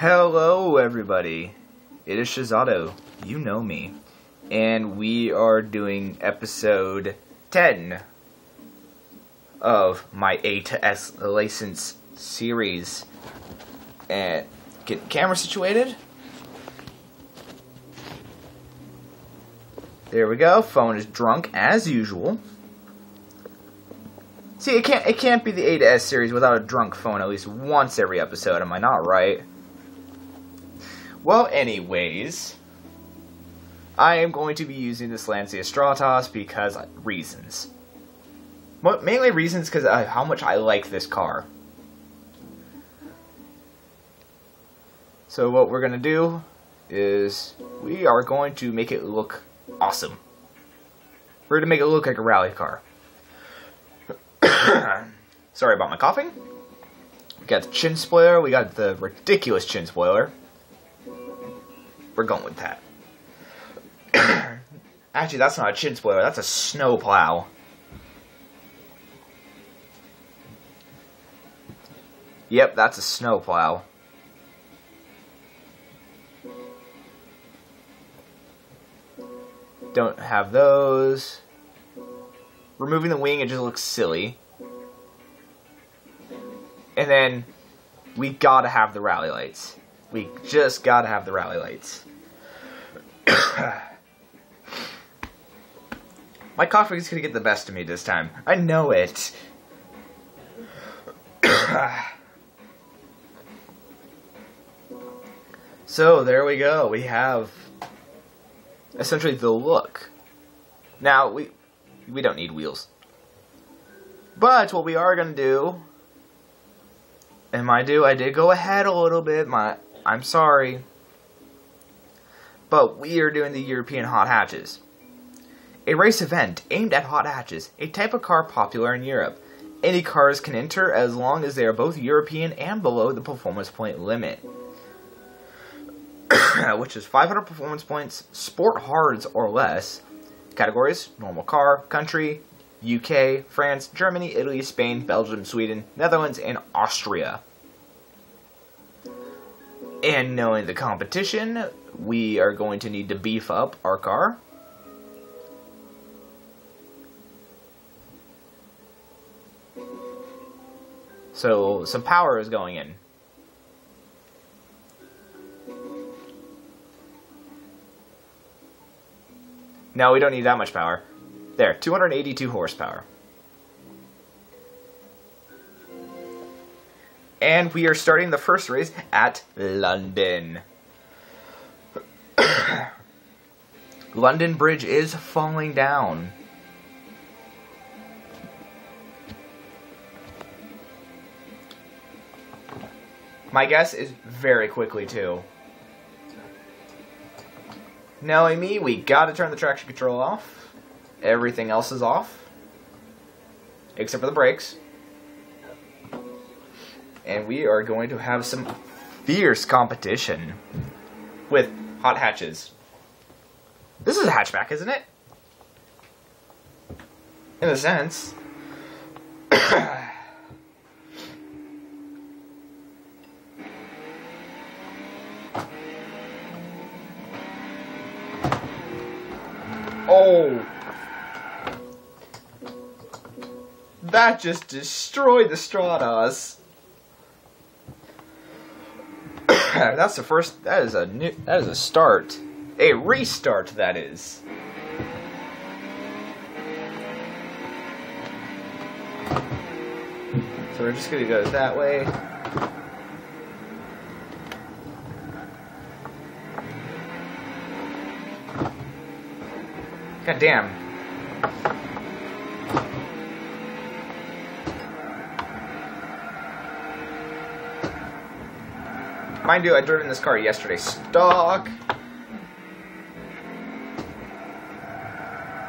Hello, everybody. It is Shazado. You know me. And we are doing episode 10 of my A to S license series. And get camera situated. There we go. Phone is drunk as usual. See, it can't be the A to S series without a drunk phone at least once every episode. Am I not right? Well, anyways, I am going to be using this Lancia Stratos because reasons. Mainly reasons because how much I like this car. So what we're going to do is we are going to make it look awesome. We're going to make it look like a rally car. Sorry about my coughing. We got the chin spoiler. We got the ridiculous chin spoiler. We're going with that. Actually, that's not a chin spoiler. That's a snow plow. Yep, that's a snow plow. Don't have those. Removing the wing, it just looks silly. And then, we gotta have the rally lights. We just gotta have the rally lights. My coughing is gonna get the best of me this time. I know it. So, there we go. We have essentially the look. Now, we don't need wheels. But what we are gonna do, and I did go ahead a little bit. I'm sorry. But we are doing the European Hot Hatches. A race event aimed at hot hatches, a type of car popular in Europe. Any cars can enter as long as they are both European and below the performance point limit. Which is 500 performance points, sport hards or less. Categories: normal car, country, UK, France, Germany, Italy, Spain, Belgium, Sweden, Netherlands, and Austria. And knowing the competition, we are going to need to beef up our car. So, some power is going in. No, we don't need that much power. There, 282 horsepower. And we are starting the first race at London. London Bridge is falling down. My guess is very quickly, too. Knowing me, we gotta turn the traction control off. Everything else is off. Except for the brakes. And we are going to have some fierce competition with hot hatches. This is a hatchback, isn't it? In a sense. Oh! That just destroyed the Stratos. That's the first. That is a start. A restart, that is. So we're just gonna go that way. God damn. Mind you, I drove in this car yesterday stock.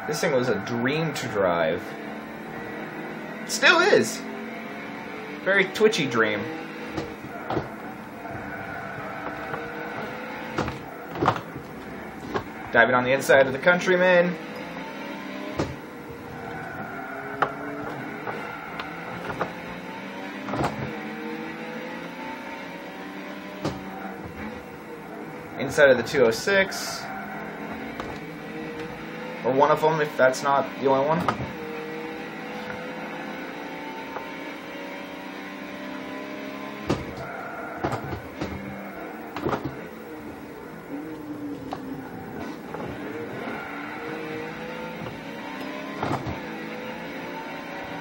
This thing was a dream to drive. It still is. Very twitchy dream. Diving on the inside of the Countryman. inside of the 206. Or one of them, if that's not the only one.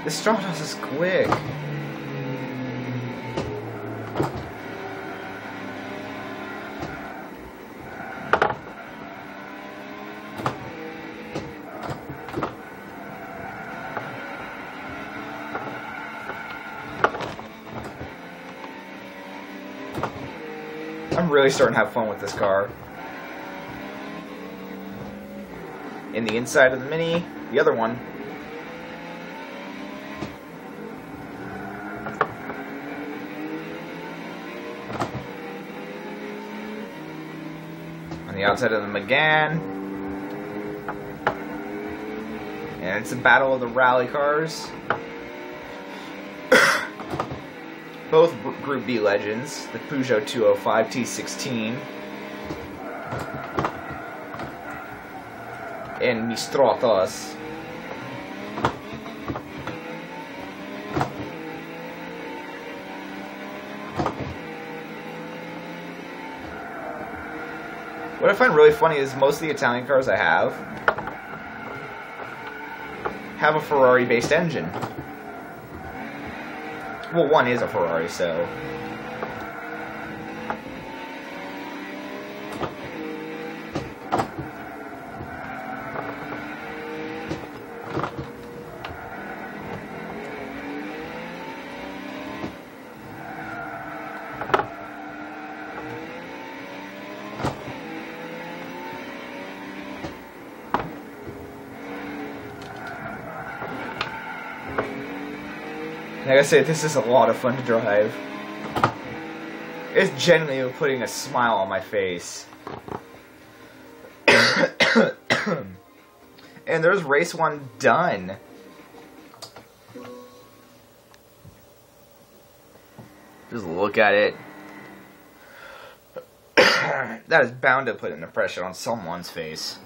This Stratos is quick. I'm really starting to have fun with this car. In the inside of the Mini, the other one. On the outside of the Megane. And it's a battle of the rally cars. Both Group B legends, the Peugeot 205 T16 and Mi Stratos. What I find really funny is most of the Italian cars I have a Ferrari-based engine. Well, one is a Ferrari, so... Like I said, this is a lot of fun to drive. It's genuinely putting a smile on my face. And there's race 1 done. Just look at it. That is bound to put an impression on someone's face.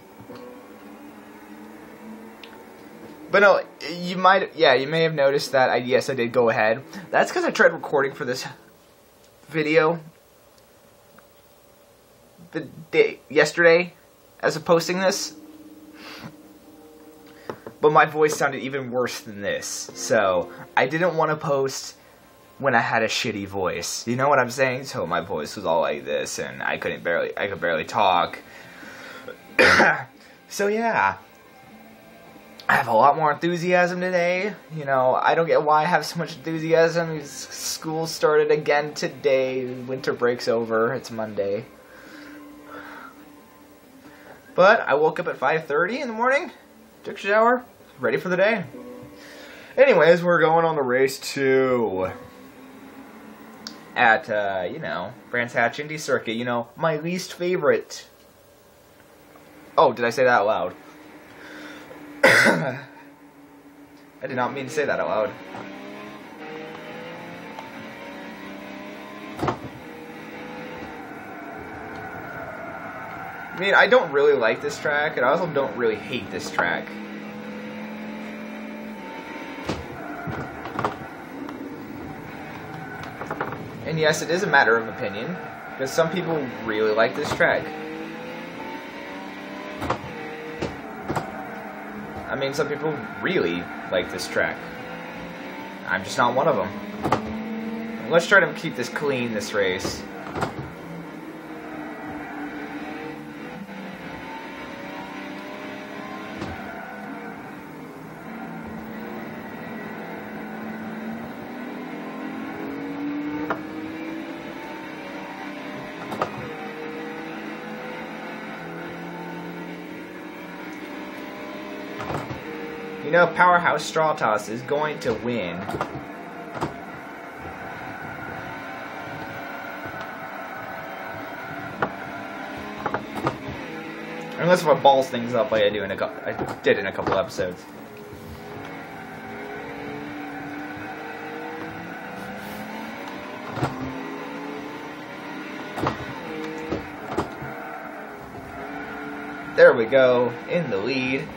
But no, you may have noticed that yes, I did go ahead. That's because I tried recording for this video yesterday as of posting this. But my voice sounded even worse than this. So, I didn't want to post when I had a shitty voice. You know what I'm saying? So my voice was all like this and I could barely talk. So yeah. I have a lot more enthusiasm today. You know, I don't get why I have so much enthusiasm. School started again today. Winter break's over. It's Monday. But I woke up at 5:30 in the morning, took a shower, ready for the day. Anyways, we're going on the race 2 at, Brands Hatch Indy Circuit. You know, my least favorite. Oh, did I say that out loud? I did not mean to say that out loud. I mean, I don't really like this track, and I also don't really hate this track. And yes, it is a matter of opinion, because some people really like this track. I mean, some people really like this track. I'm just not one of them. Let's try to keep this clean, this race. You know, Powerhouse Stratos is going to win. Unless if I balls things up like I did in a couple episodes. There we go, in the lead.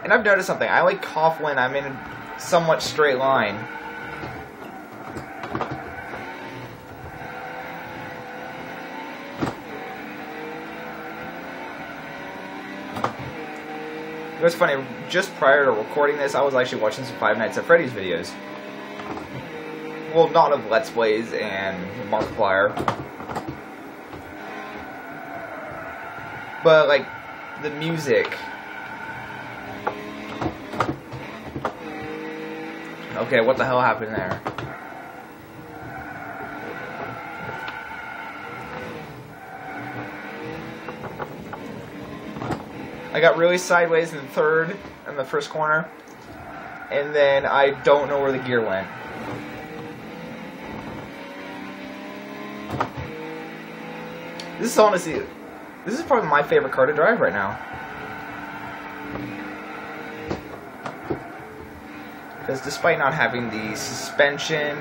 And I've noticed something. I like cough when I'm in a somewhat straight line. It was funny, just prior to recording this, I was actually watching some Five Nights at Freddy's videos. Well, not of Let's Plays and Markiplier. But, like, the music. Okay, what the hell happened there? I got really sideways in the third, in the first corner, and then I don't know where the gear went. This is honestly, this is probably my favorite car to drive right now. Because despite not having the suspension,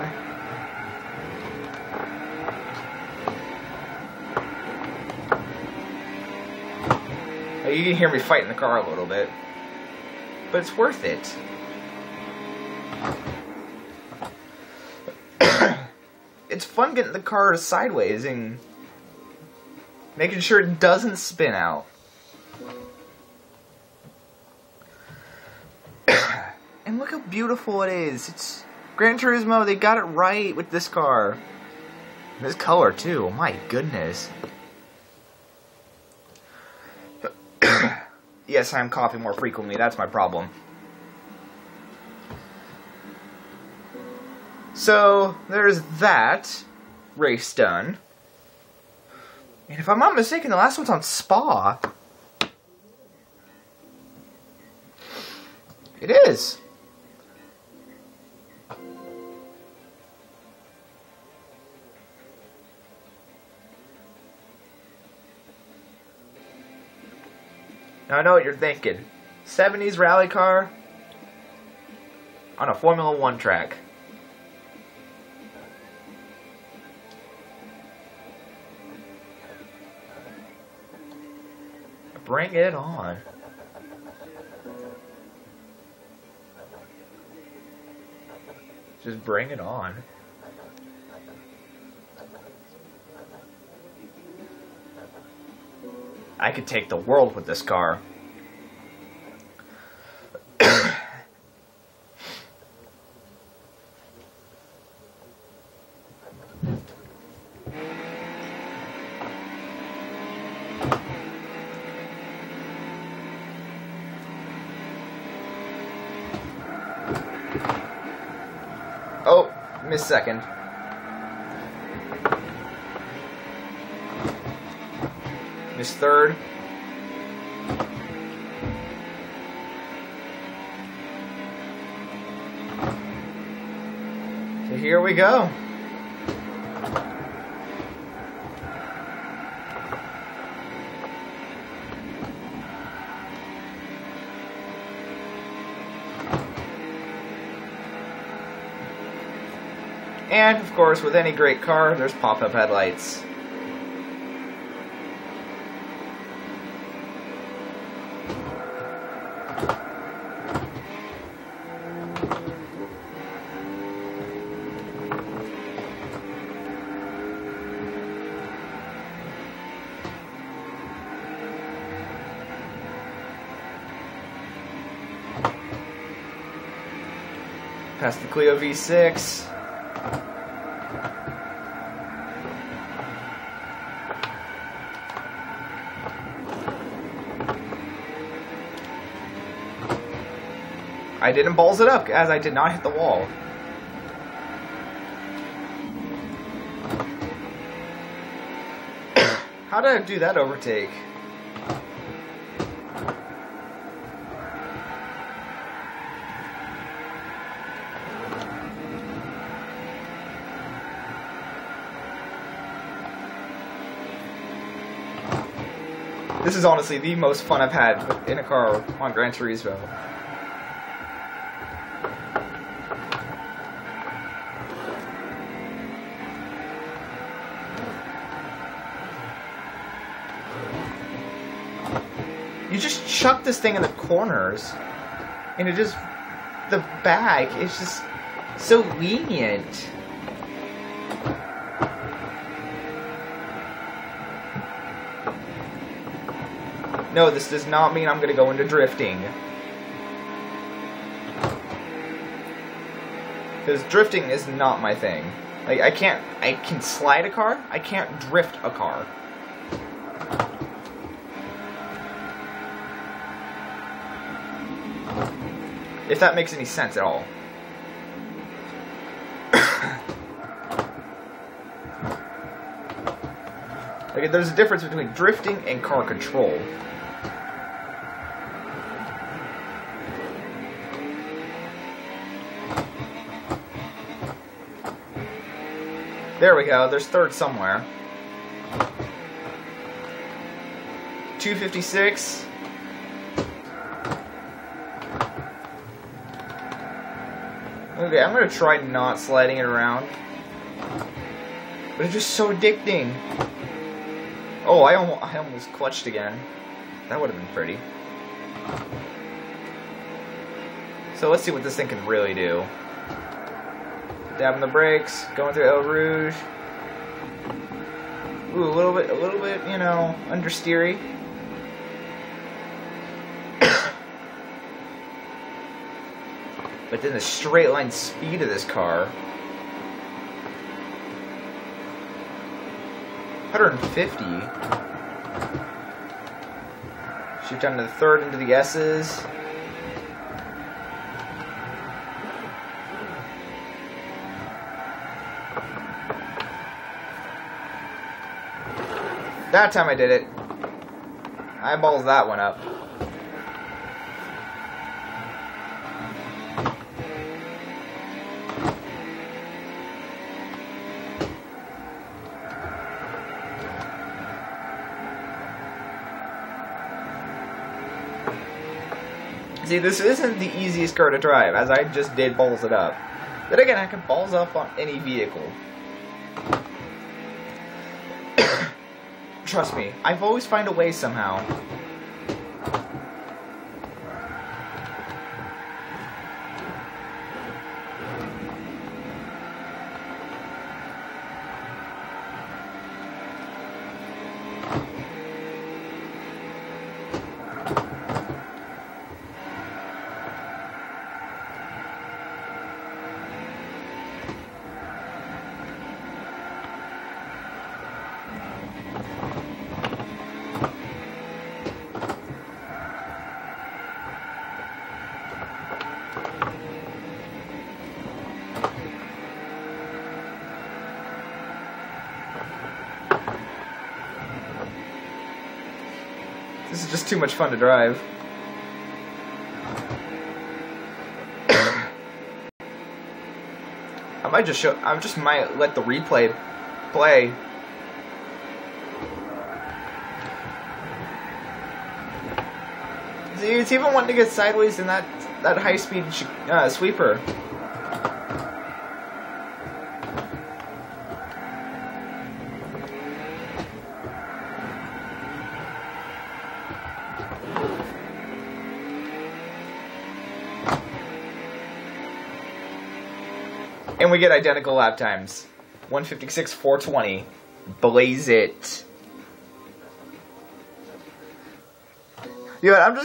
you can hear me fighting the car a little bit, but it's worth it. It's fun getting the car sideways and making sure it doesn't spin out. And look how beautiful it is. It's Gran Turismo, they got it right with this car. This color too, my goodness. Yes, I'm coughing more frequently, that's my problem. So, there's that race done. And if I'm not mistaken, the last one's on Spa. It is. Now I know what you're thinking. 70s rally car on a Formula 1 track. Bring it on. Just bring it on. I could take the world with this car. Oh, missed second. Missed third. So here we go. And, of course, with any great car, there's pop-up headlights. Past the Clio V6. I didn't balls it up, as I did not hit the wall. How did I do that overtake? This is honestly the most fun I've had in a car on Gran Turismo. chuck this thing in the corners, and it just, the back is just so lenient. No, this does not mean I'm going to go into drifting. Because drifting is not my thing. Like, I can slide a car, I can't drift a car. If that makes any sense at all. Like, there's a difference between drifting and car control. There we go, there's third somewhere. 256. Okay, I'm gonna try not sliding it around. But it's just so addicting. Oh, I almost clutched again. That would have been pretty. So let's see what this thing can really do. Dabbing the brakes, going through El Rouge. Ooh, a little bit, you know, understeery. But then the straight line speed of this car. 150. Shift down to the third into the S's. That time I did it. Eyeballs that one up. See, this isn't the easiest car to drive, as I just did balls it up. But again, I can balls up on any vehicle. Trust me, I've always find a way somehow. This is just too much fun to drive. I just might let the replay play. See, it's even wanting to get sideways in that high-speed sweeper. And we get identical lap times. 156, 420. Blaze it. You know what, I'm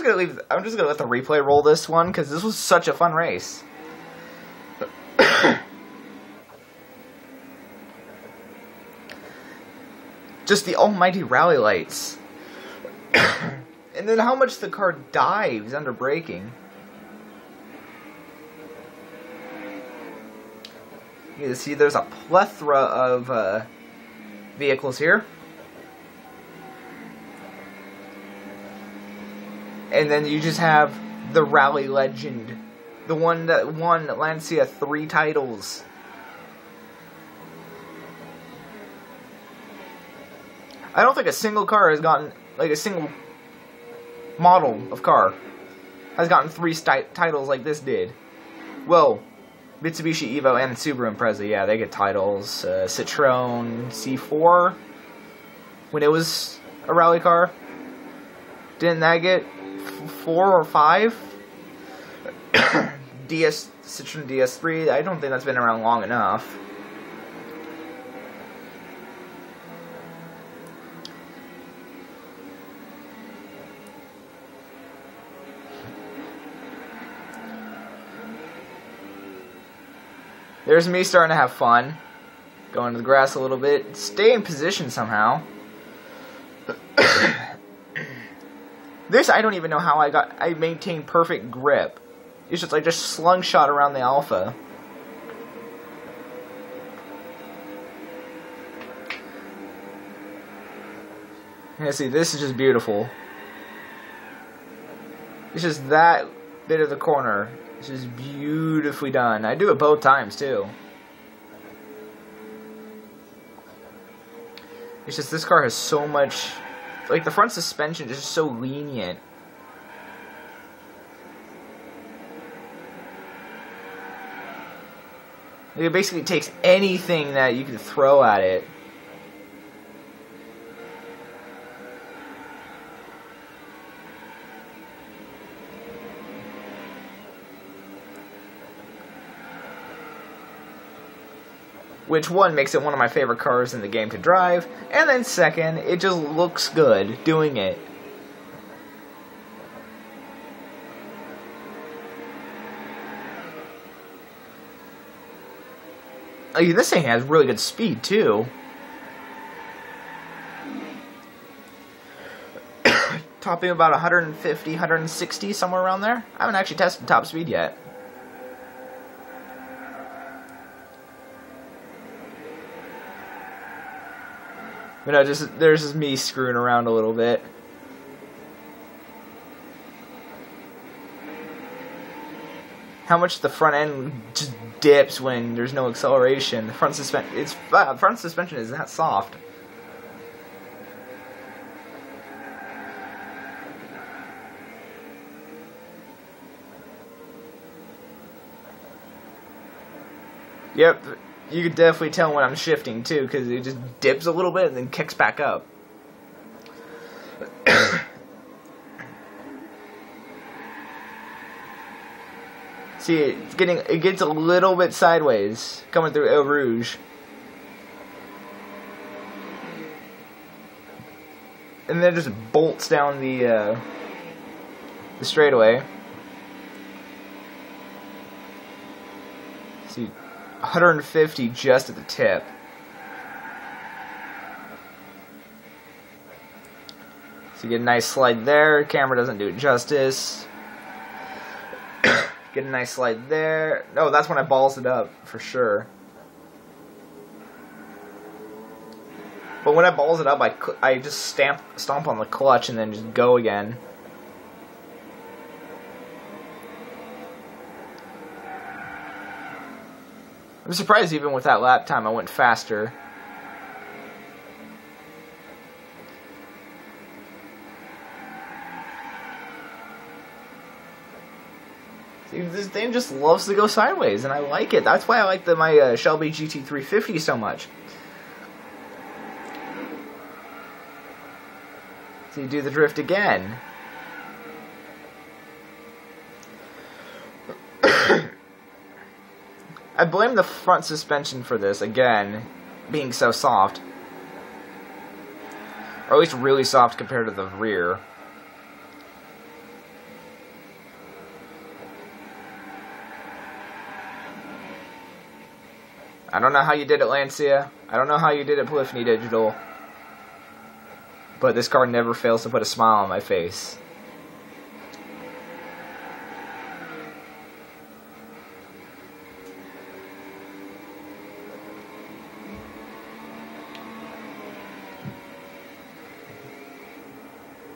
just gonna let the replay roll this one, because this was such a fun race. Just the almighty rally lights. And then how much the car dives under braking. You see, there's a plethora of vehicles here. And then you just have the rally legend. The one that won Lancia 3 titles. I don't think a single car has gotten, like a single model of car has gotten 3 titles like this did. Well, Mitsubishi Evo and Subaru Impreza, yeah, they get titles. Citroen C4, when it was a rally car, didn't that get 4 or 5. Citroen DS3, I don't think that's been around long enough. There's me starting to have fun. Going to the grass a little bit. Stay in position somehow. This, I don't even know how I maintained perfect grip. It's just, I just slungshot around the Alpha. Yeah, see, this is just beautiful. It's just that bit of the corner. It's just beautifully done. I do it both times, too. It's just, this car has so much... Like, the front suspension is just so lenient. It basically takes anything that you can throw at it. Which, one, makes it one of my favorite cars in the game to drive, and then second, it just looks good doing it. Oh, this thing has really good speed, too. Topping about 150, 160, somewhere around there. I haven't actually tested top speed yet. You know, there's just me screwing around a little bit. How much the front end just dips when there's no acceleration. The front suspension is that soft. Yep, you could definitely tell when I'm shifting too, because it just dips a little bit and then kicks back up. See, it gets a little bit sideways coming through Eau Rouge. And then it just bolts down the straightaway. See, 150 just at the tip. So you get a nice slide there. Camera doesn't do it justice. Get a nice slide there. No, that's when I balls it up, for sure. But when I balls it up, I just stomp on the clutch and then just go again. I'm surprised even with that lap time I went faster. See, this thing just loves to go sideways, and I like it. That's why I like my Shelby GT350 so much. So you do the drift again. I blame the front suspension for this, again, being so soft. Or at least really soft compared to the rear. I don't know how you did it, Lancia. I don't know how you did it, Polyphony Digital. But this car never fails to put a smile on my face.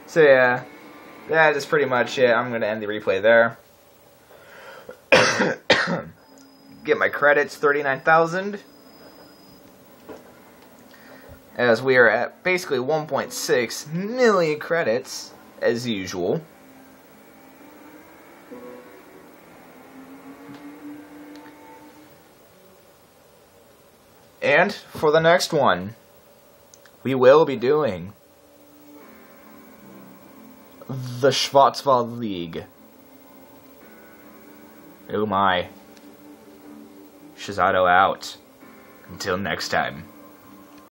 So yeah, that is pretty much it. I'm going to end the replay there. Get my credits, 39,000. As we are at basically 1.6 million credits, as usual. And for the next one, we will be doing the Schwarzwald League. Oh my. Shizato out. Until next time.